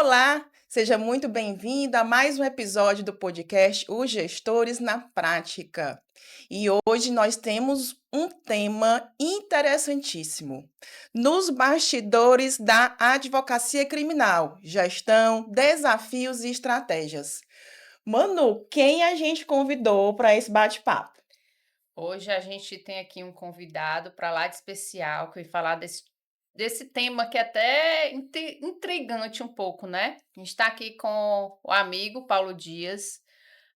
Olá, seja muito bem-vindo a mais um episódio do podcast Os Gestores na Prática. E hoje nós temos um tema interessantíssimo. Nos bastidores da advocacia criminal, gestão, desafios e estratégias. Manu, quem a gente convidou para esse bate-papo? Hoje a gente tem aqui um convidado para lá de especial que vai falar desse tema que é até intrigante um pouco, né? A gente está aqui com o amigo Paulo Dias,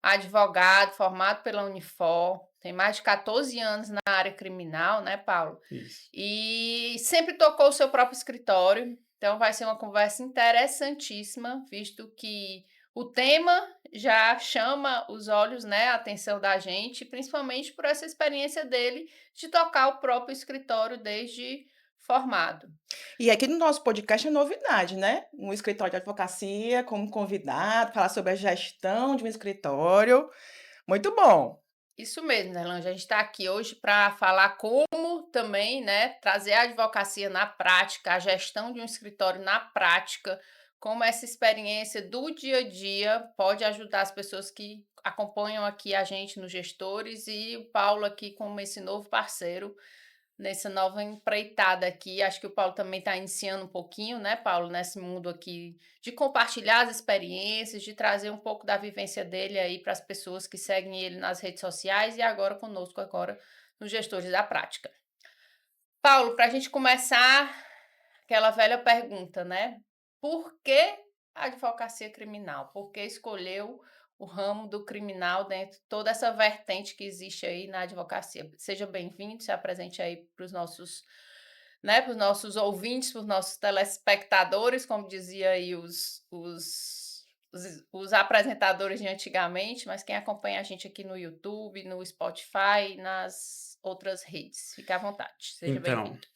advogado formado pela Unifor, tem mais de 14 anos na área criminal, né, Paulo? Isso. E sempre tocou o seu próprio escritório. Então vai ser uma conversa interessantíssima, visto que o tema já chama os olhos, né, a atenção da gente, principalmente por essa experiência dele de tocar o próprio escritório desde formado. E aqui no nosso podcast é novidade, né? Um escritório de advocacia como convidado, falar sobre a gestão de um escritório. Muito bom. Isso mesmo, Nerlândia. A gente está aqui hoje para falar como também, né, trazer a advocacia na prática, a gestão de um escritório na prática, como essa experiência do dia a dia pode ajudar as pessoas que acompanham aqui a gente nos gestores e o Paulo aqui como esse novo parceiro nessa nova empreitada aqui. Acho que o Paulo também está iniciando um pouquinho, né, Paulo, nesse mundo aqui de compartilhar as experiências, de trazer um pouco da vivência dele aí para as pessoas que seguem ele nas redes sociais e agora conosco agora nos Gestores da Prática. Paulo, para a gente começar, aquela velha pergunta, né? Por que a advocacia criminal? Por que escolheu o ramo do criminal dentro de toda essa vertente que existe aí na advocacia? Seja bem-vindo, se apresente aí para os nossos, né, para os nossos ouvintes, para os nossos telespectadores, como dizia aí os apresentadores de antigamente, mas quem acompanha a gente aqui no YouTube, no Spotify, nas outras redes. Fique à vontade, seja Então, bem-vindo.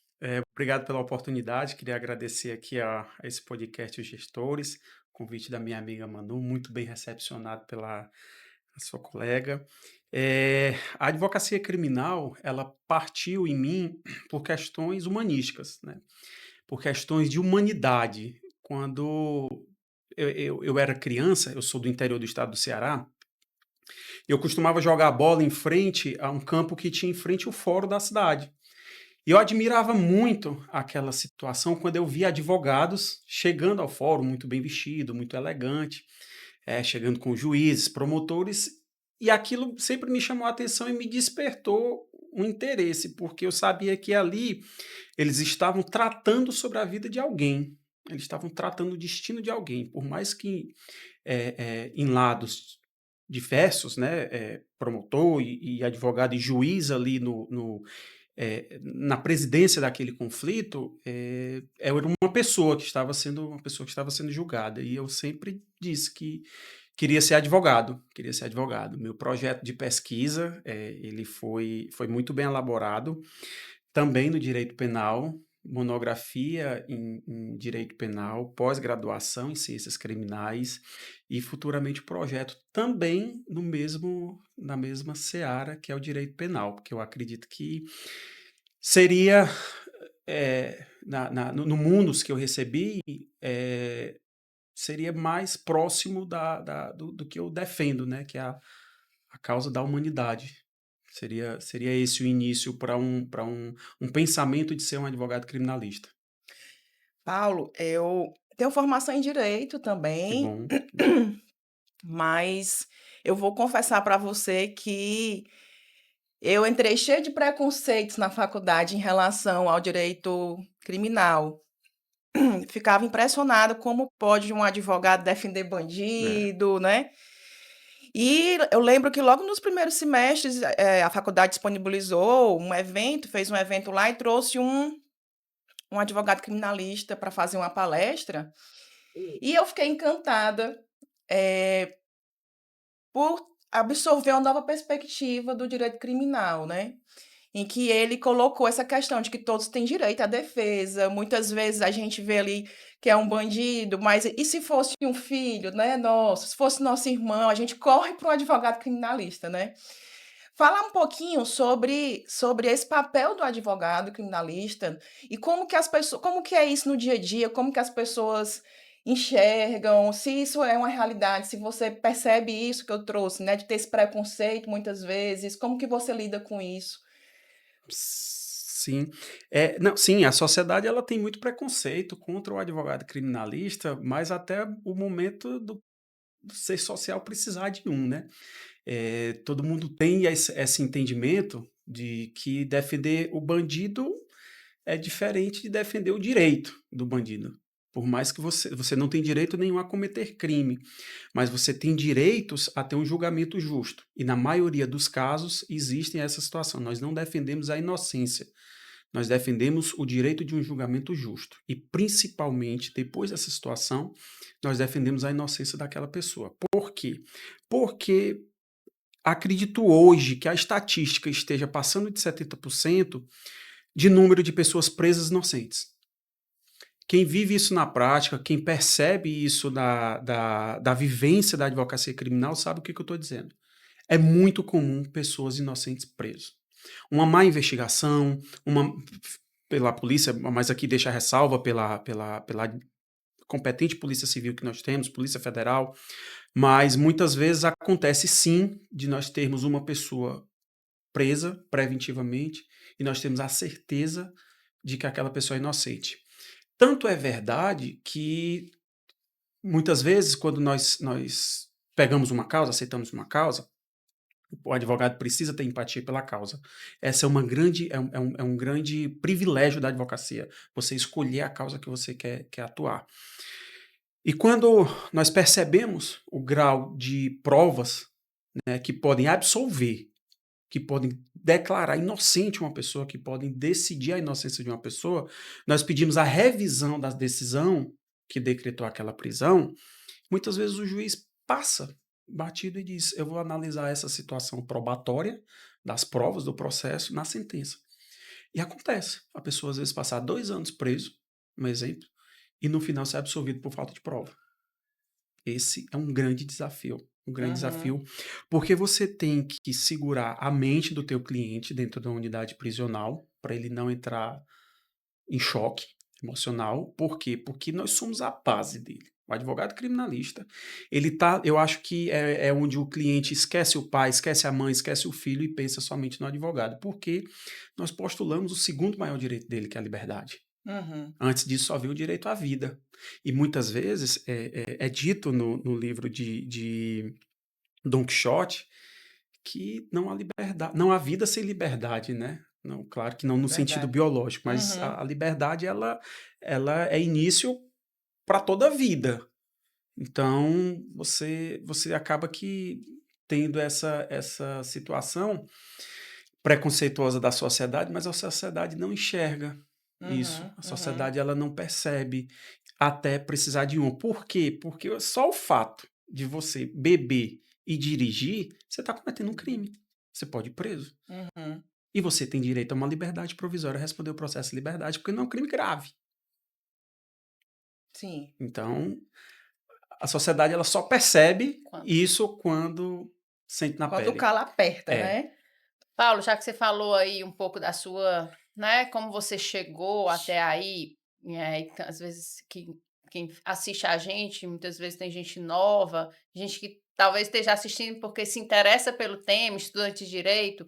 obrigado pela oportunidade. Queria agradecer aqui a esse podcast Os Gestores, convite da minha amiga Manu, muito bem recepcionado pela a sua colega. A advocacia criminal, ela partiu em mim por questões humanísticas, né? Por questões de humanidade. Quando eu era criança, eu sou do interior do estado do Ceará, eu costumava jogar bola em frente a um campo que tinha em frente ao fórum da cidade. E eu admirava muito aquela situação quando eu via advogados chegando ao fórum muito bem vestido, muito elegante, chegando com juízes, promotores, e aquilo sempre me chamou a atenção e me despertou um interesse, porque eu sabia que ali eles estavam tratando sobre a vida de alguém, eles estavam tratando o destino de alguém, por mais que em lados diversos, né, promotor e advogado e juiz ali na presidência daquele conflito, era uma pessoa que estava sendo julgada, e eu sempre disse que queria ser advogado. Meu projeto de pesquisa, ele foi muito bem elaborado, também no direito penal, monografia em direito penal, pós-graduação em ciências criminais e futuramente projeto também na mesma seara que é o direito penal, porque eu acredito que seria, no mundos que eu recebi, seria mais próximo do que eu defendo, né, que é a causa da humanidade. Seria esse o início para um pensamento de ser um advogado criminalista. Paulo, eu tenho formação em direito Que também, bom, que bom. mas eu vou confessar para você que eu entrei cheia de preconceitos na faculdade em relação ao direito criminal. Ficava impressionada como pode um advogado defender É, bandido, né? E eu lembro que logo nos primeiros semestres, a faculdade disponibilizou um evento, fez um evento lá e trouxe um advogado criminalista para fazer uma palestra. E eu fiquei encantada, por absorver uma nova perspectiva do direito criminal, né, em que ele colocou essa questão de que todos têm direito à defesa. Muitas vezes a gente vê ali que é um bandido, mas e se fosse um filho, né, nosso, se fosse nosso irmão, a gente corre para um advogado criminalista, né. Falar um pouquinho sobre esse papel do advogado criminalista e como que as pessoas, como que é isso no dia a dia, como que as pessoas enxergam, se isso é uma realidade, se você percebe isso que eu trouxe, né, de ter esse preconceito muitas vezes, como que você lida com isso? Sim. Não, sim, a sociedade ela tem muito preconceito contra o advogado criminalista, mas até o momento do ser social precisar de um, né? Todo mundo tem esse entendimento de que defender o bandido é diferente de defender o direito do bandido. Por mais que você não tem direito nenhum a cometer crime, mas você tem direitos a ter um julgamento justo. E na maioria dos casos existem essa situação. Nós não defendemos a inocência, nós defendemos o direito de um julgamento justo. E principalmente depois dessa situação, nós defendemos a inocência daquela pessoa. Por quê? Porque acredito hoje que a estatística esteja passando de 70% de número de pessoas presas inocentes. Quem vive isso na prática, quem percebe isso da vivência da advocacia criminal, sabe o que eu estou dizendo. É muito comum pessoas inocentes presas. Uma má investigação, pela polícia, mas aqui deixa a ressalva pela competente polícia civil que nós temos, Polícia Federal, mas muitas vezes acontece sim de nós termos uma pessoa presa preventivamente e nós temos a certeza de que aquela pessoa é inocente. Tanto é verdade que muitas vezes, quando nós pegamos uma causa, aceitamos uma causa, o advogado precisa ter empatia pela causa. Essa é um grande privilégio da advocacia, você escolher a causa que você quer atuar. E quando nós percebemos o grau de provas, né, que podem absolver, que podem declarar inocente uma pessoa, que podem decidir a inocência de uma pessoa, nós pedimos a revisão da decisão que decretou aquela prisão. Muitas vezes o juiz passa batido e diz: eu vou analisar essa situação probatória das provas do processo na sentença. E acontece, a pessoa às vezes passar 2 anos preso, um exemplo, e no final ser absolvido por falta de prova. Esse é um grande desafio. Um grande Uhum. desafio, porque você tem que segurar a mente do teu cliente dentro da unidade prisional, para ele não entrar em choque emocional. Por quê? Porque nós somos a base dele. O advogado criminalista, eu acho que é onde o cliente esquece o pai, esquece a mãe, esquece o filho e pensa somente no advogado, porque nós postulamos o segundo maior direito dele, que é a liberdade. Uhum. Antes disso, só havia o direito à vida. E muitas vezes é dito no livro de Don Quixote que não há liberdade, não há vida sem liberdade, né? Não, claro que não no sentido Verdade. biológico, mas Uhum. a liberdade ela é início para toda a vida. Então você acaba que tendo essa situação preconceituosa da sociedade, mas a sociedade não enxerga isso. Uhum. A Uhum. sociedade ela não percebe até precisar de uma. Por quê? Porque só o fato de você beber e dirigir, você está cometendo um crime. Você pode ir preso. Uhum. E você tem direito a uma liberdade provisória, responder o processo de liberdade, porque não é um crime grave. Sim. Então, a sociedade ela só percebe Quando isso quando sente na Quando o pele. calo aperta, É. né? Paulo, já que você falou aí um pouco da sua, né, como você chegou até aí, e às vezes quem assiste a gente, muitas vezes tem gente nova, gente que talvez esteja assistindo porque se interessa pelo tema, estudante de direito,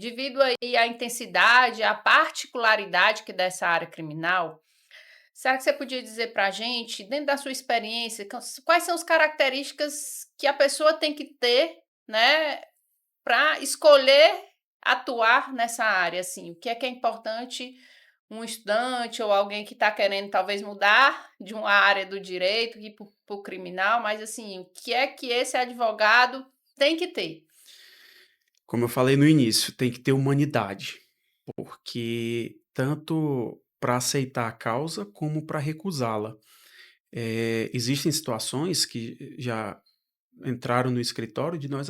devido aí à intensidade, à particularidade que dessa área criminal, será que você podia dizer para a gente, dentro da sua experiência, quais são as características que a pessoa tem que ter, né, para escolher atuar nessa área, assim, o que é importante um estudante ou alguém que está querendo talvez mudar de uma área do direito e ir para o criminal, mas assim, o que é que esse advogado tem que ter? Como eu falei no início, tem que ter humanidade, porque tanto para aceitar a causa como para recusá-la. Existem situações que já entraram no escritório de nós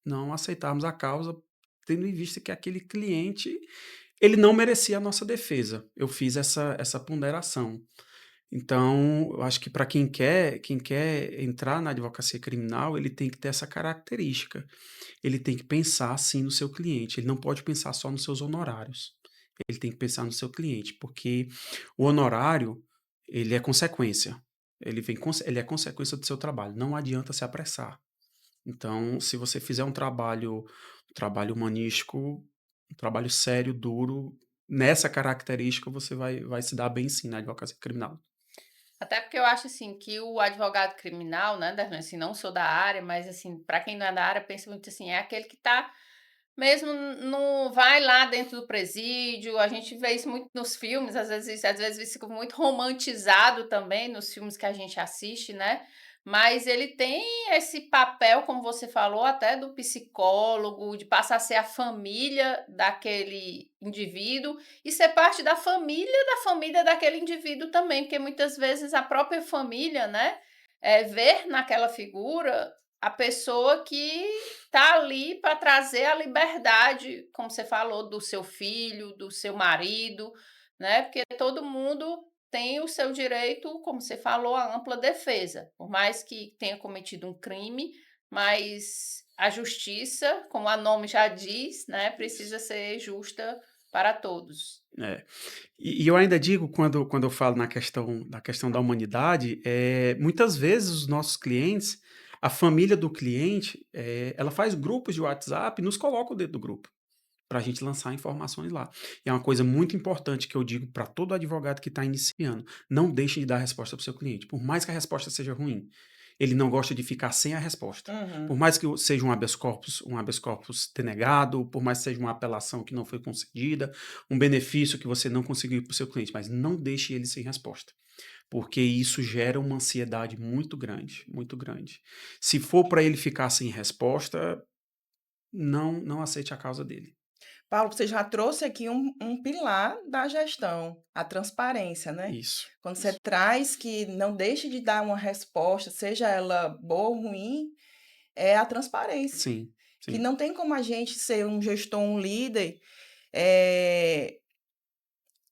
não aceitarmos a causa, tendo em vista que aquele cliente ele não merecia a nossa defesa. Eu fiz essa ponderação. Então, eu acho que para quem quer entrar na advocacia criminal, ele tem que ter essa característica. Ele tem que pensar sim no seu cliente. Ele não pode pensar só nos seus honorários. Ele tem que pensar no seu cliente, porque o honorário ele é consequência. Ele é consequência do seu trabalho. Não adianta se apressar. Então, se você fizer um trabalho humanístico, um trabalho sério, duro, nessa característica, você vai se dar bem sim na advocacia criminal. Até porque eu acho assim que o advogado criminal, né, Darlan, assim, não sou da área, mas assim, para quem não é da área, pensa muito assim, é aquele que está mesmo no vai lá dentro do presídio, a gente vê isso muito nos filmes, às vezes isso fica muito romantizado também nos filmes que a gente assiste, né? Mas ele tem esse papel, como você falou, até do psicólogo, de passar a ser a família daquele indivíduo e ser parte da família daquele indivíduo também, porque muitas vezes a própria família, né, ver naquela figura a pessoa que tá ali para trazer a liberdade, como você falou, do seu filho, do seu marido, né? Porque todo mundo tem o seu direito, como você falou, à ampla defesa. Por mais que tenha cometido um crime, mas a justiça, como a nome já diz, né, precisa ser justa para todos. É. E eu ainda digo, quando eu falo na questão da humanidade, muitas vezes os nossos clientes, a família do cliente, ela faz grupos de WhatsApp e nos coloca dentro do grupo, para a gente lançar informações lá. E é uma coisa muito importante que eu digo para todo advogado que está iniciando: não deixe de dar resposta para o seu cliente, por mais que a resposta seja ruim. Ele não gosta de ficar sem a resposta. Por Uhum. mais que seja um habeas corpus denegado, por mais que seja uma apelação que não foi concedida, um benefício que você não conseguiu para o seu cliente, mas não deixe ele sem resposta, porque isso gera uma ansiedade muito grande, muito grande. Se for para ele ficar sem resposta, não aceite a causa dele. Paulo, você já trouxe aqui um pilar da gestão, a transparência, né? Isso, Quando você isso. traz que não deixe de dar uma resposta, seja ela boa ou ruim, é a transparência. Sim, Que sim. não tem como a gente ser um gestor, um líder eh,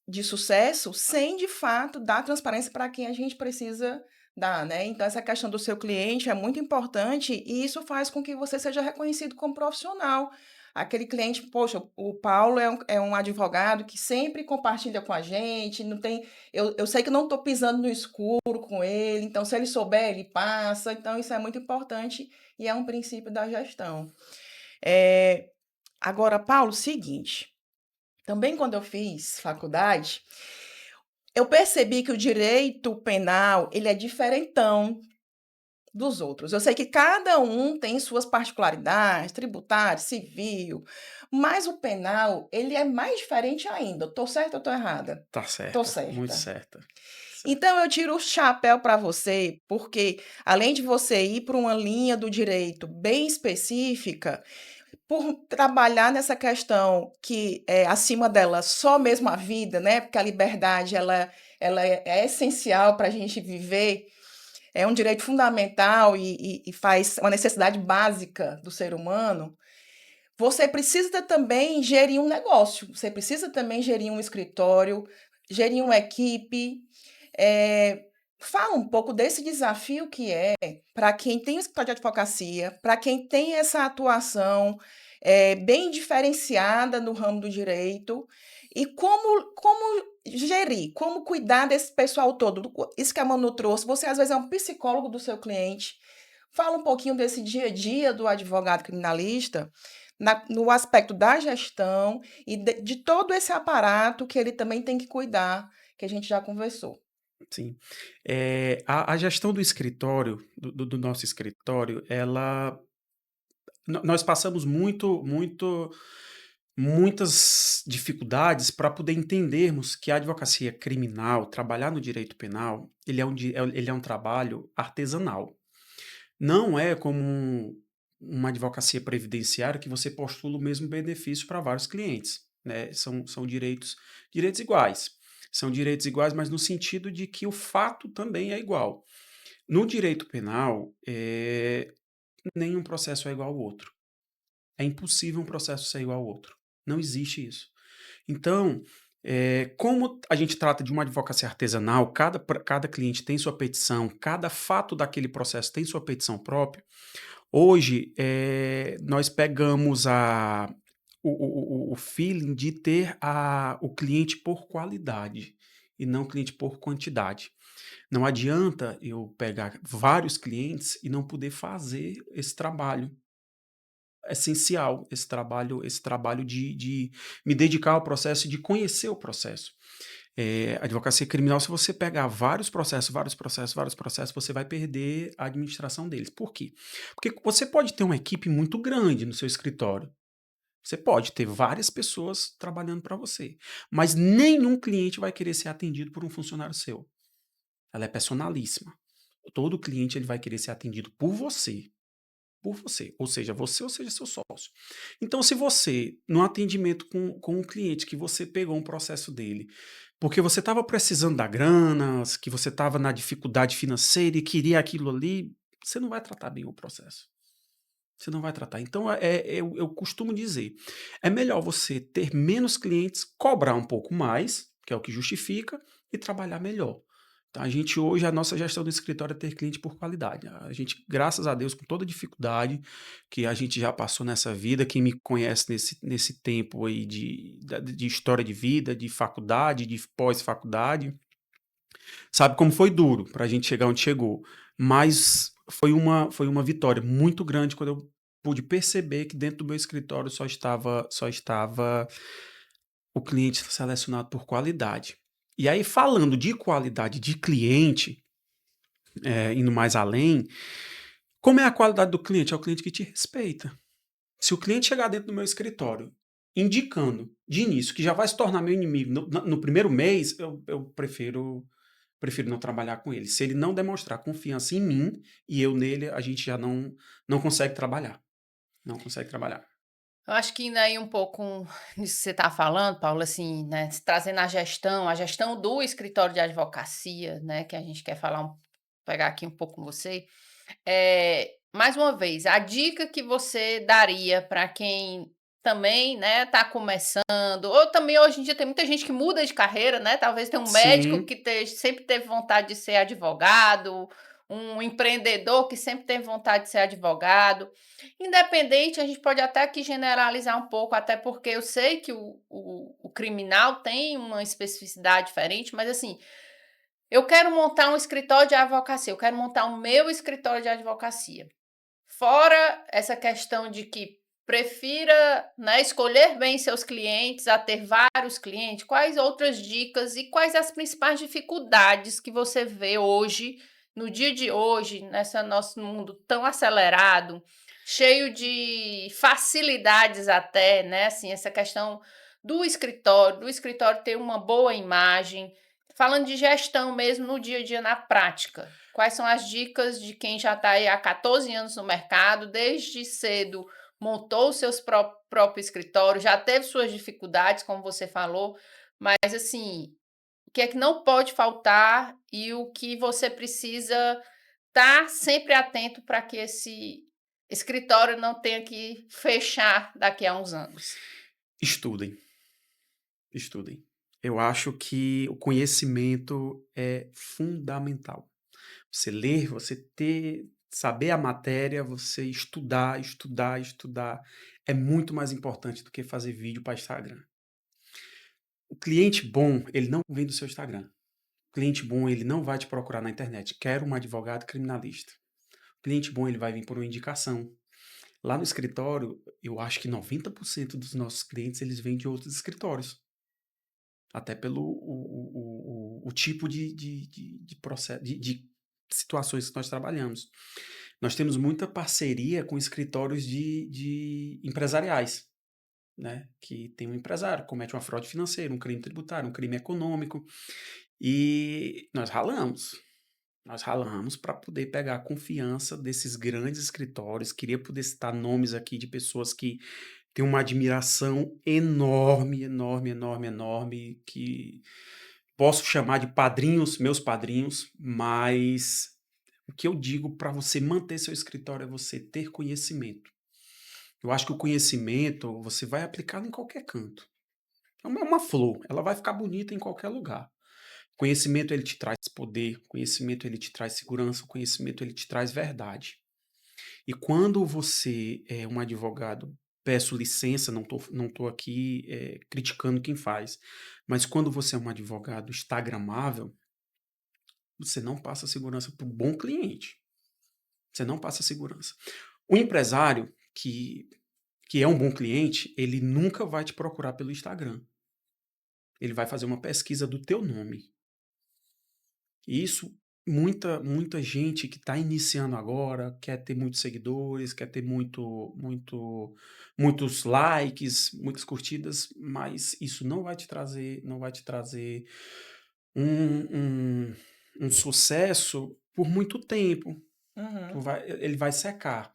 de sucesso sem, de fato, dar transparência para quem a gente precisa dar, né? Então, essa questão do seu cliente é muito importante e isso faz com que você seja reconhecido como profissional. Aquele cliente, poxa, o Paulo é um advogado que sempre compartilha com a gente, não tem, eu sei que não estou pisando no escuro com ele, então se ele souber, ele passa. Então, isso é muito importante e é um princípio da gestão. É, agora, Paulo, seguinte, também quando eu fiz faculdade, eu percebi que o direito penal, ele é diferentão dos outros. Eu sei que cada um tem suas particularidades, tributário, civil, mas o penal, ele é mais diferente ainda. Tô certa ou tô errada? Tá Tô certa, muito certa. certa. Certo. Então eu tiro o chapéu para você, porque além de você ir para uma linha do direito bem específica, por trabalhar nessa questão que é acima dela só mesmo a vida, né? Porque a liberdade ela é essencial para a gente viver, é um direito fundamental e faz uma necessidade básica do ser humano. Você precisa também gerir um negócio, você precisa também gerir um escritório, gerir uma equipe. Fala um pouco desse desafio que é para quem tem o escritório de advocacia, para quem tem essa atuação bem diferenciada no ramo do direito, e como gerir, como cuidar desse pessoal todo. Isso que a Manu trouxe, você às vezes é um psicólogo do seu cliente. Fala um pouquinho desse dia a dia do advogado criminalista, no aspecto da gestão e de todo esse aparato que ele também tem que cuidar, que a gente já conversou. Sim. A gestão do escritório, do nosso escritório, nós passamos muitas dificuldades para poder entendermos que a advocacia criminal, trabalhar no direito penal, ele é um trabalho artesanal. Não é como uma advocacia previdenciária que você postula o mesmo benefício para vários clientes, né? São direitos iguais. São direitos iguais, mas no sentido de que o fato também é igual. No direito penal, nenhum processo é igual ao outro. É impossível um processo ser igual ao outro. Não existe isso. Então, como a gente trata de uma advocacia artesanal, cada cliente tem sua petição, cada fato daquele processo tem sua petição própria. Hoje, nós pegamos o feeling de ter o cliente por qualidade e não o cliente por quantidade. Não adianta eu pegar vários clientes e não poder fazer esse trabalho essencial, esse trabalho de me dedicar ao processo e de conhecer o processo. Advocacia criminal, se você pegar vários processos, vários processos, vários processos, você vai perder a administração deles. Por quê? Porque você pode ter uma equipe muito grande no seu escritório. Você pode ter várias pessoas trabalhando para você, mas nenhum cliente vai querer ser atendido por um funcionário seu. Ela é personalíssima. Todo cliente ele vai querer ser atendido por você, ou seja, seu sócio. Então, se você, no atendimento com um cliente, que você pegou um processo dele, porque você estava precisando da grana, que você estava na dificuldade financeira e queria aquilo ali, você não vai tratar bem o processo. Você não vai tratar. Então, eu costumo dizer, é melhor você ter menos clientes, cobrar um pouco mais, que é o que justifica, e trabalhar melhor. Então, a gente hoje, a nossa gestão do escritório é ter cliente por qualidade. A gente, graças a Deus, com toda a dificuldade que a gente já passou nessa vida, quem me conhece nesse tempo aí de história de vida, de faculdade, de pós-faculdade, sabe como foi duro para a gente chegar onde chegou. Mas foi uma vitória muito grande quando eu pude perceber que dentro do meu escritório só estava o cliente selecionado por qualidade. E aí, falando de qualidade de cliente, indo mais além, como é a qualidade do cliente? É o cliente que te respeita. Se o cliente chegar dentro do meu escritório indicando de início que já vai se tornar meu inimigo no primeiro mês, eu prefiro não trabalhar com ele. Se ele não demonstrar confiança em mim e eu nele, a gente já não consegue trabalhar. Não consegue trabalhar. Eu acho que indo aí um pouco nisso que você está falando, Paulo, assim, né, trazendo a gestão do escritório de advocacia, né, que a gente quer falar, pegar aqui um pouco com você. Mais uma vez, a dica que você daria para quem também, né, está começando, ou também hoje em dia tem muita gente que muda de carreira, né? Talvez tenha um médico Sim, que sempre teve vontade de ser advogado, um empreendedor que sempre teve vontade de ser advogado. Independente, a gente pode até aqui generalizar um pouco, até porque eu sei que o criminal tem uma especificidade diferente, mas assim, eu quero montar um escritório de advocacia, eu quero montar o meu escritório de advocacia. Fora essa questão de que prefira, né, escolher bem seus clientes, a ter vários clientes, quais outras dicas e quais as principais dificuldades que você vê hoje, no dia de hoje, nesse nosso mundo tão acelerado, cheio de facilidades até, né, assim, essa questão do escritório ter uma boa imagem, falando de gestão mesmo no dia a dia, na prática. Quais são as dicas de quem já está aí há 14 anos no mercado, desde cedo montou os seus próprio escritório, já teve suas dificuldades, como você falou, mas assim, o que é que não pode faltar e o que você precisa estar sempre atento para que esse escritório não tenha que fechar daqui a uns anos? estudem, estudem. Eu acho que o conhecimento é fundamental. Você ler, saber a matéria, você estudar, estudar, estudar, é muito mais importante do que fazer vídeo para Instagram. O cliente bom, ele não vem do seu Instagram. O cliente bom, ele não vai te procurar na internet. Quero um advogado criminalista. O cliente bom, ele vai vir por uma indicação. Lá no escritório, eu acho que 90% dos nossos clientes, eles vêm de outros escritórios. Até pelo o tipo de processo, de situações que nós trabalhamos. Nós temos muita parceria com escritórios de empresariais, né? Que tem um empresário, comete uma fraude financeira, um crime tributário, um crime econômico, e nós ralamos. Nós ralamos para poder pegar a confiança desses grandes escritórios. Queria poder citar nomes aqui de pessoas que têm uma admiração enorme, enorme, enorme, enorme, que posso chamar de padrinhos, meus padrinhos, mas o que eu digo para você manter seu escritório é você ter conhecimento. Eu acho que o conhecimento você vai aplicar em qualquer canto. É uma flor, ela vai ficar bonita em qualquer lugar. Conhecimento ele te traz poder, conhecimento ele te traz segurança, conhecimento ele te traz verdade. E quando você é um advogado, peço licença, não tô aqui criticando quem faz, mas quando você é um advogado instagramável, você não passa segurança para o bom cliente. Você não passa segurança. O empresário que é um bom cliente, ele nunca vai te procurar pelo Instagram. Ele vai fazer uma pesquisa do teu nome. E isso, muita gente que está iniciando agora, quer ter muitos seguidores, quer ter muitos likes, muitas curtidas, mas isso não vai te trazer um, um, um sucesso por muito tempo. Uhum. Ele vai secar.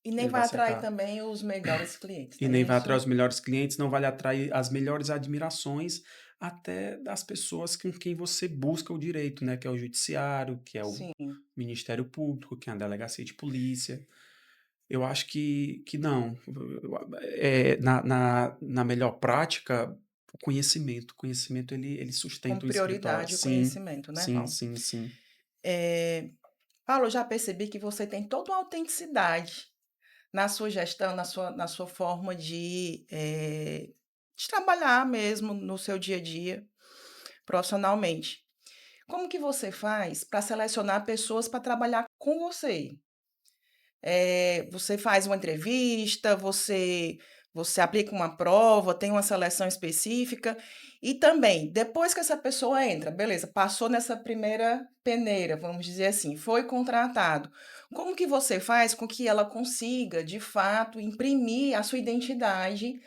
E nem Ele vai vai atrair secar. também os melhores clientes, E né? nem vai atrair Isso, os melhores clientes, não vai lhe atrair as melhores admirações até das pessoas com quem você busca o direito, né? Que é o judiciário, que é o sim, Ministério Público, que é a delegacia de polícia. Eu acho que não. Na melhor prática, o conhecimento. O conhecimento ele como sustenta o escritório. prioridade o Sim, conhecimento, né, sim, Paulo? sim, sim. Eh, Paulo, eu já percebi que você tem toda uma autenticidade na sua gestão, na sua forma de trabalhar mesmo no seu dia a dia, profissionalmente. Como que você faz para selecionar pessoas para trabalhar com você? Você faz uma entrevista, você aplica uma prova, tem uma seleção específica, e também, depois que essa pessoa entra, beleza, passou nessa primeira peneira, vamos dizer assim, foi contratado. Como que você faz com que ela consiga, de fato, imprimir a sua identidade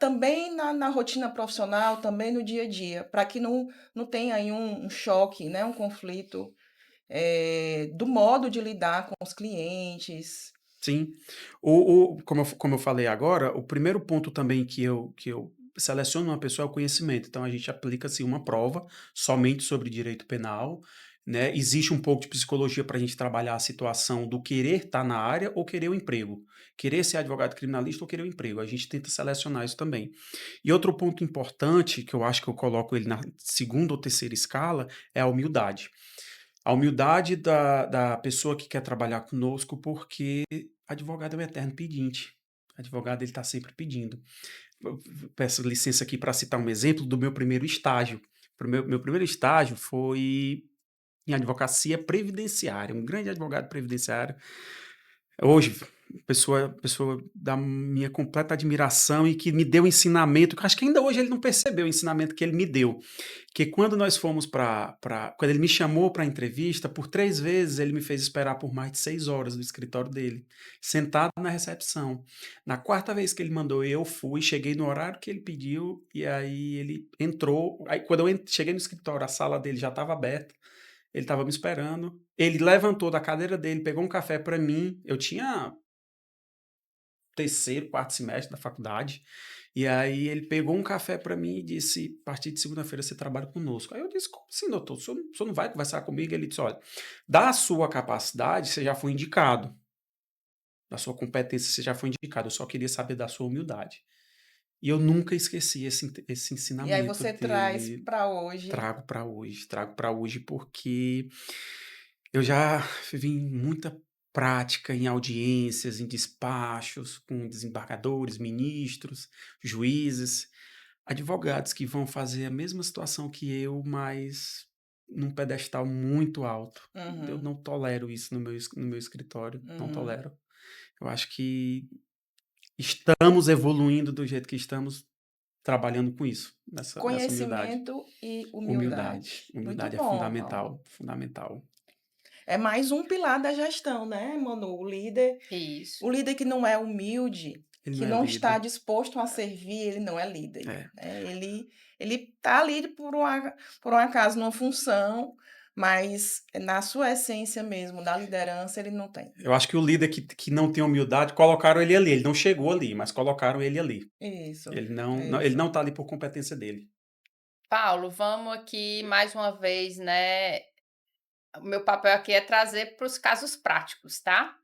também na rotina profissional, também no dia a dia, para que não tenha aí um choque, né, um conflito do modo de lidar com os clientes. Sim. Como eu falei agora, o primeiro ponto também que eu seleciono uma pessoa é o conhecimento. Então a gente aplica assim, uma prova somente sobre direito penal. Né? Existe um pouco de psicologia para a gente trabalhar a situação do querer estar na área ou querer o emprego. Querer ser advogado criminalista ou querer o emprego. A gente tenta selecionar isso também. E outro ponto importante, que eu acho que eu coloco ele na segunda ou terceira escala, é a humildade. A humildade da pessoa que quer trabalhar conosco, porque advogado é um eterno pedinte. Advogado, ele está sempre pedindo. Eu peço licença aqui para citar um exemplo do meu primeiro estágio. Meu primeiro estágio foi em advocacia previdenciária, um grande advogado previdenciário. Hoje, pessoa da minha completa admiração e que me deu ensinamento, que eu acho que ainda hoje ele não percebeu o ensinamento que ele me deu. Que quando nós fomos quando ele me chamou para a entrevista, por 3 vezes ele me fez esperar por mais de 6 horas no escritório dele, sentado na recepção. Na quarta vez que ele mandou, eu fui, cheguei no horário que ele pediu, e aí ele entrou. Aí quando eu cheguei no escritório, a sala dele já estava aberta, ele estava me esperando. Ele levantou da cadeira dele, pegou um café para mim. Eu tinha terceiro, quarto semestre da faculdade. E aí ele pegou um café para mim e disse: a partir de segunda-feira você trabalha conosco. Aí eu disse: como assim, doutor? O senhor não vai conversar comigo? Ele disse: olha, da sua capacidade você já foi indicado, da sua competência você já foi indicado, eu só queria saber da sua humildade. E eu nunca esqueci esse E aí ensinamento você traz dele. para hoje. Trago para hoje porque eu já vi muita prática em audiências, em despachos com desembargadores, ministros, juízes, advogados que vão fazer a mesma situação que eu, mas num pedestal muito alto. Eu Uhum, não tolero isso no meu escritório, não uhum. tolero. Eu acho que estamos evoluindo do jeito que estamos trabalhando com isso, nessa humildade. Conhecimento e Humildade, humildade. Muito humildade é bom, Paulo. fundamental, fundamental. É mais um pilar da gestão, né, Manu? O Isso. líder que não é humilde, Ele que não é não está líder. disposto a servir, ele não é líder, É. né? Ele está ali por um acaso numa função, mas na sua essência mesmo, da liderança, ele não tem. Eu acho que o líder que não tem humildade, colocaram ele ali. Ele não chegou ali, mas colocaram ele ali. Isso, Ele não isso. tá ali por competência dele. Paulo, vamos aqui mais uma vez, né? O meu papel aqui é trazer para os casos práticos, tá?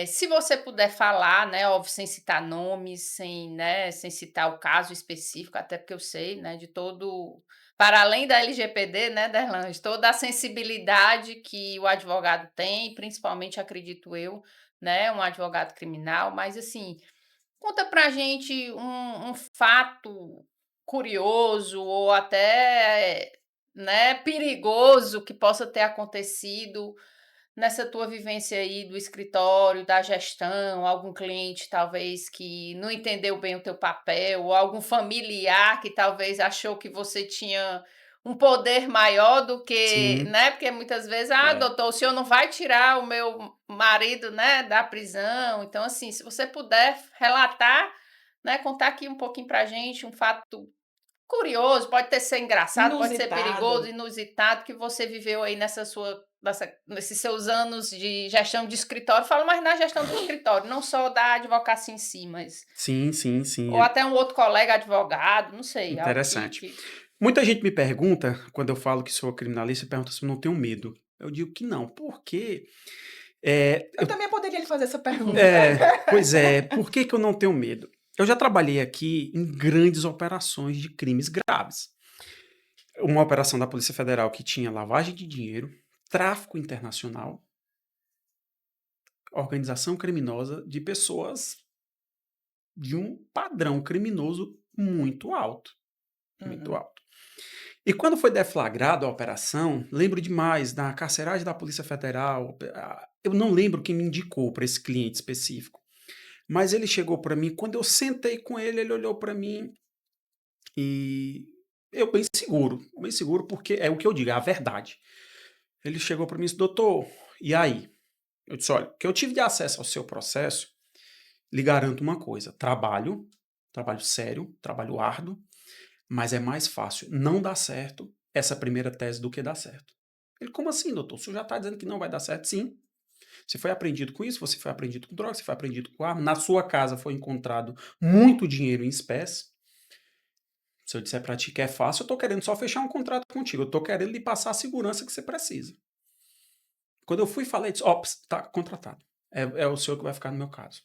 Se você puder falar, né, óbvio, sem citar nomes, sem citar o caso específico, até porque eu sei, né, de todo, para além da LGPD, né, Derlange, toda a sensibilidade que o advogado tem, principalmente, acredito eu, né, um advogado criminal, mas assim, conta pra gente um fato curioso ou até, né, perigoso que possa ter acontecido nessa tua vivência aí do escritório, da gestão, algum cliente talvez que não entendeu bem o teu papel, ou algum familiar que talvez achou que você tinha um poder maior do que, Sim, né? Porque muitas vezes, é. doutor, o senhor não vai tirar o meu marido, né, da prisão. Então, assim, se você puder relatar, né, contar aqui um pouquinho pra gente um fato curioso, pode ter ser engraçado, pode ser perigoso, Inusitado. inusitado, que você viveu aí nesses seus anos de gestão de escritório. Falo mais na gestão do escritório, não só da advocacia em si, mas Sim, sim, sim, ou até um outro colega advogado, não sei, algo que interessante. Muita gente me pergunta, quando eu falo que sou criminalista, pergunta se eu não tenho medo. Eu digo que não, porque Eu também poderia lhe fazer essa pergunta. pois é, por que que eu não tenho medo? Eu já trabalhei aqui em grandes operações de crimes graves. Uma operação da Polícia Federal que tinha lavagem de dinheiro, tráfico internacional, organização criminosa de pessoas de um padrão criminoso muito alto, muito Uhum. alto. E quando foi deflagrado a operação, lembro demais da carceragem da Polícia Federal. Eu não lembro quem me indicou para esse cliente específico, mas ele chegou para mim. Quando eu sentei com ele, ele olhou para mim e eu bem seguro, porque é o que eu digo, é a verdade. Ele chegou para mim e disse: doutor, e aí? Eu disse: olha, que eu tive de acesso ao seu processo, lhe garanto uma coisa: trabalho sério, trabalho árduo, mas é mais fácil não dar certo essa primeira tese do que dar certo. Ele: como assim, doutor? O senhor já está dizendo que não vai dar certo? Sim. Você foi apreendido com isso, você foi apreendido com droga, você foi apreendido com arma, na sua casa foi encontrado muito dinheiro em espécie. Se eu disser para ti que é fácil, eu estou querendo só fechar um contrato contigo, eu estou querendo lhe passar a segurança que você precisa. Quando eu fui e falei, disse: ó, está contratado. É o senhor que vai ficar no meu caso.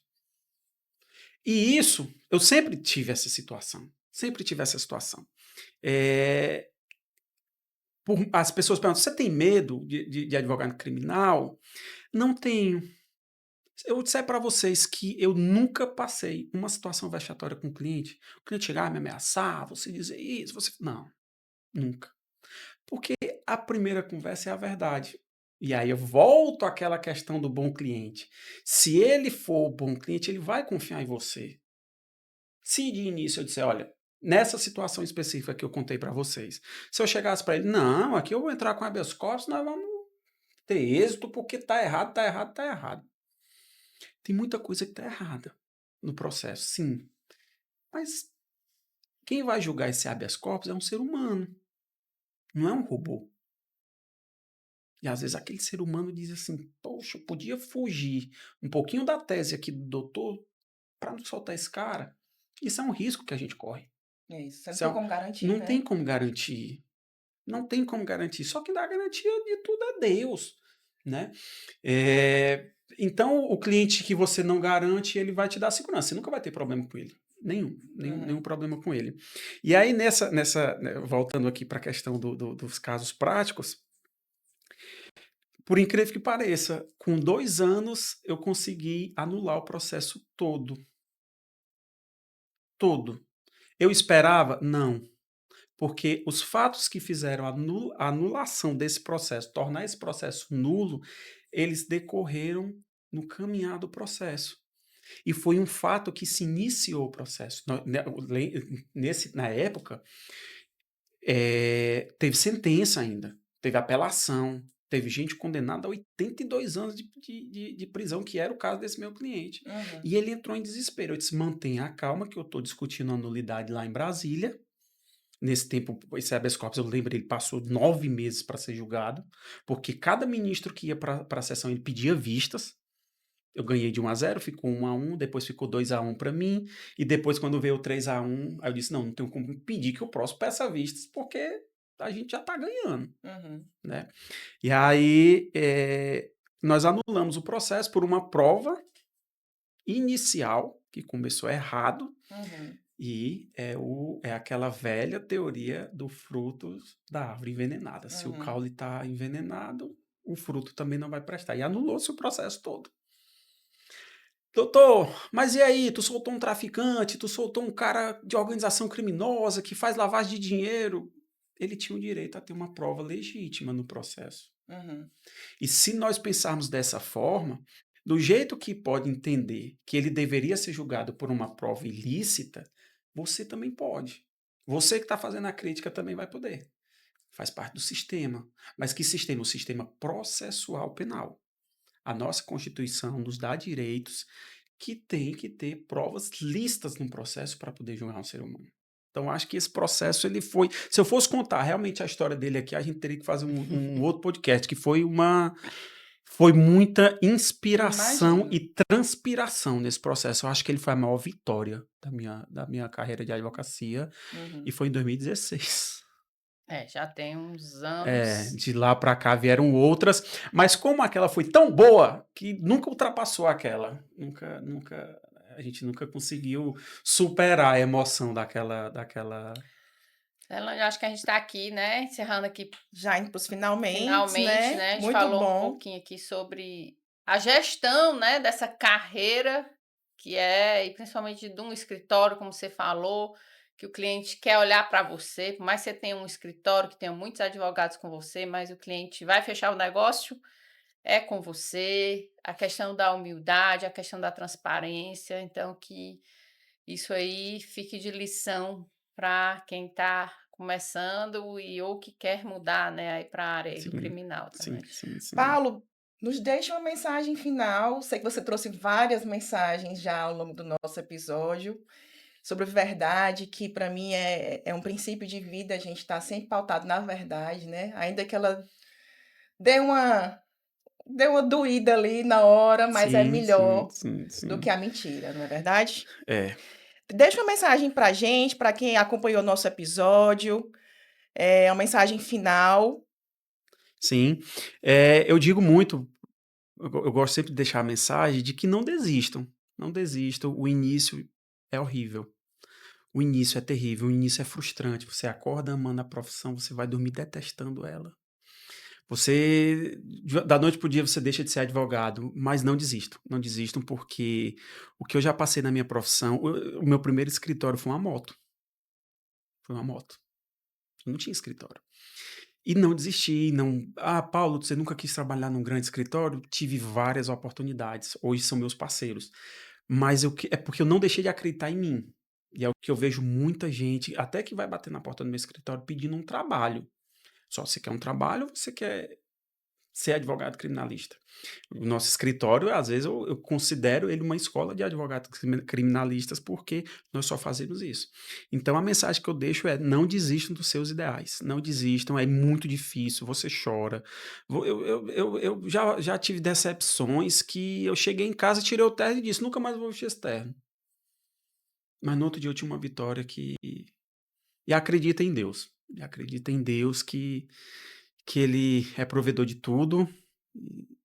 E isso, eu sempre tive essa situação. Sempre tive essa situação. É, as pessoas perguntam: você tem medo de advogado criminal? Não tenho. Eu disser para vocês que eu nunca passei uma situação vexatória com o cliente chegar a me ameaçar, você dizer isso, você. Não, nunca. Porque a primeira conversa é a verdade. E aí eu volto àquela questão do bom cliente. Se ele for bom cliente, ele vai confiar em você. Se de início eu disser: olha, nessa situação específica que eu contei para vocês, se eu chegasse para ele: não, aqui eu vou entrar com habeas corpus, nós vamos ter êxito porque tá errado, tá errado, tá errado. Tem muita coisa que tá errada no processo, sim. Mas quem vai julgar esse habeas corpus é um ser humano, não é um robô. E às vezes aquele ser humano diz assim: poxa, eu podia fugir um pouquinho da tese aqui do doutor para não soltar esse cara. Isso é um risco que a gente corre. É isso. Você não Isso é tem como garantir, não tem né? como garantir. Não tem como garantir. Só quem dá garantia de tudo é Deus, né? Então, o cliente que você não garante, ele vai te dar segurança. Você nunca vai ter problema com ele. Nenhum Uhum. problema com ele. E aí, né, voltando aqui para a questão dos casos práticos, por incrível que pareça, com 2 anos eu consegui anular o processo todo. Todo. Eu esperava? Não. Porque os fatos que fizeram a anulação desse processo, tornar esse processo nulo, eles decorreram no caminhar do processo. E foi um fato que se iniciou o processo. Na época, teve sentença ainda, teve apelação, teve gente condenada a 82 anos de prisão, que era o caso desse meu cliente. Uhum. E ele entrou em desespero. Eu disse: mantenha a calma, que eu estou discutindo a nulidade lá em Brasília. Nesse tempo, esse habeas corpus, eu lembro, ele passou 9 meses para ser julgado, porque cada ministro que ia para a sessão, ele pedia vistas. Eu ganhei de 1-0, ficou 1-1, depois ficou 2-1 para mim, e depois, quando veio o 3-1, aí eu disse: não tenho como pedir que o próximo peça vistas, porque a gente já está ganhando, Uhum. né? E aí, nós anulamos o processo por uma prova inicial, que começou errado, Uhum. e é aquela velha teoria do fruto da árvore envenenada. Se o Uhum. caule está envenenado, o fruto também não vai prestar. E anulou-se o processo todo. Doutor, mas e aí? Tu soltou um traficante, tu soltou um cara de organização criminosa que faz lavagem de dinheiro. ele tinha o direito a ter uma prova legítima no processo. Uhum. E se nós pensarmos dessa forma, do jeito que pode entender que ele deveria ser julgado por uma prova ilícita, você também pode. Você que está fazendo a crítica também vai poder. Faz parte do sistema. Mas que sistema? O sistema processual penal. A nossa Constituição nos dá direitos que tem que ter provas lícitas no processo para poder julgar um ser humano. Então, acho que esse processo, ele foi... Se eu fosse contar realmente a história dele aqui, a gente teria que fazer um outro podcast, que foi muita inspiração Imagino. e transpiração nesse processo. Eu acho que ele foi a maior vitória da minha carreira de advocacia, Uhum. e foi em 2016. Já tem uns anos. De lá para cá vieram outras, mas como aquela foi tão boa que nunca ultrapassou aquela. A gente nunca conseguiu superar a emoção daquela. Ela, eu acho que a gente está aqui, né? Encerrando aqui Já indo para os finalmente, finalmente, né? né? A gente Muito falou um bom. pouquinho aqui sobre a gestão, né, dessa carreira que é, e principalmente de um escritório, como você falou, que o cliente quer olhar para você, por mais que você tenha um escritório que tenha muitos advogados com você, mas o cliente vai fechar o negócio é com você, a questão da humildade, a questão da transparência, então que isso aí fique de lição para quem está começando e ou que quer mudar, né, aí para a área aí do Sim, criminal, tá, sim, gente? sim, sim. Paulo, nos deixa uma mensagem final. Sei que você trouxe várias mensagens já ao longo do nosso episódio sobre verdade, que para mim é um princípio de vida, a gente está sempre pautado na verdade, né? Ainda que ela dê uma doída ali na hora, mas é Sim, sim, melhor sim, do sim. que a mentira, não é verdade? É, Deixa uma mensagem para a gente, para quem acompanhou o nosso episódio, uma mensagem final. sim. Eu digo muito, eu gosto sempre de deixar a mensagem de que não desistam. Não desistam. O início é horrível. O início é terrível, o início é frustrante. Você acorda amando a profissão, você vai dormir detestando ela. Da noite pro dia, você deixa de ser advogado, mas não desistam. Não desistam, porque o que eu já passei na minha profissão, o meu primeiro escritório foi uma moto. Foi uma moto. Eu não tinha escritório. E não desisti, não. Ah, Paulo, você nunca quis trabalhar num grande escritório? Tive várias oportunidades. Hoje são meus parceiros. Mas é porque eu não deixei de acreditar em mim. E é o que eu vejo muita gente, até que vai bater na porta do meu escritório pedindo um trabalho. Só você quer um trabalho ou você quer ser advogado criminalista? O nosso escritório, às vezes, eu considero ele uma escola de advogados criminalistas, porque nós só fazemos isso. Então, a mensagem que eu deixo é: não desistam dos seus ideais. Não desistam, é muito difícil, você chora. Eu já tive decepções que eu cheguei em casa, tirei o terno e disse: nunca mais vou vestir esse terno. Mas no outro dia eu tinha uma vitória que... E acredita em Deus. E acredita em Deus que Ele é provedor de tudo,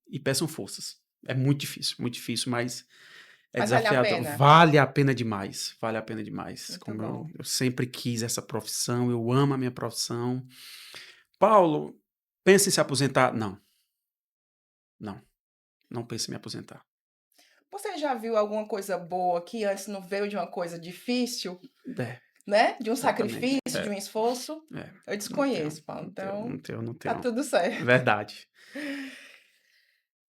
e peçam forças. É muito difícil, mas é Mas vale a desafiador. pena. Vale a pena demais. Vale a pena demais. Muito Como bom. eu sempre quis essa profissão, eu amo a minha profissão. Paulo, pensa em se aposentar? Não, não. Não pense em me aposentar. Você já viu alguma coisa boa que antes não veio de uma coisa difícil, É, né? De um exatamente. sacrifício, de um esforço? É. Eu Não tenho, desconheço, Paulo. não tenho, não Então, tenho, não tá tenho. tudo certo. Verdade.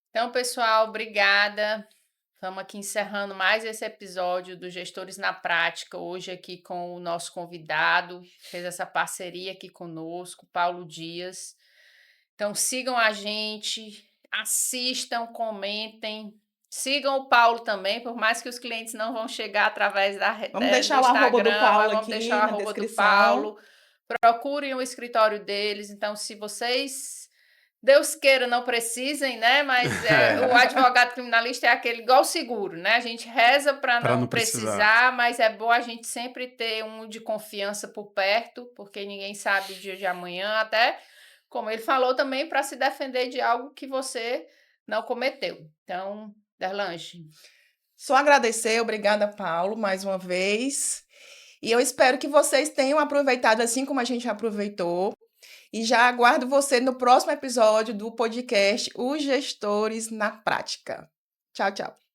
Então, pessoal, obrigada. Estamos aqui encerrando mais esse episódio do Gestores na Prática, hoje aqui com o nosso convidado, fez essa parceria aqui conosco, Paulo Dias. Então, sigam a gente, assistam, comentem, sigam o Paulo também, por mais que os clientes não vão chegar através Vamos do deixar o arroba do Instagram, Paulo mas vamos deixar aqui o na arroba do descrição. Paulo. Procurem o escritório deles. Então, se vocês... Deus queira, não precisem, né? Mas o advogado criminalista é aquele igual seguro, né? A gente reza para Para não não precisar. precisar, mas é bom a gente sempre ter um de confiança por perto, porque ninguém sabe o dia de amanhã, até como ele falou também, para se defender de algo que você não cometeu. Então, Derlange. Só agradecer, obrigada, Paulo, mais uma vez. E eu espero que vocês tenham aproveitado assim como a gente aproveitou. E já aguardo você no próximo episódio do podcast Os Gestores na Prática. Tchau, tchau.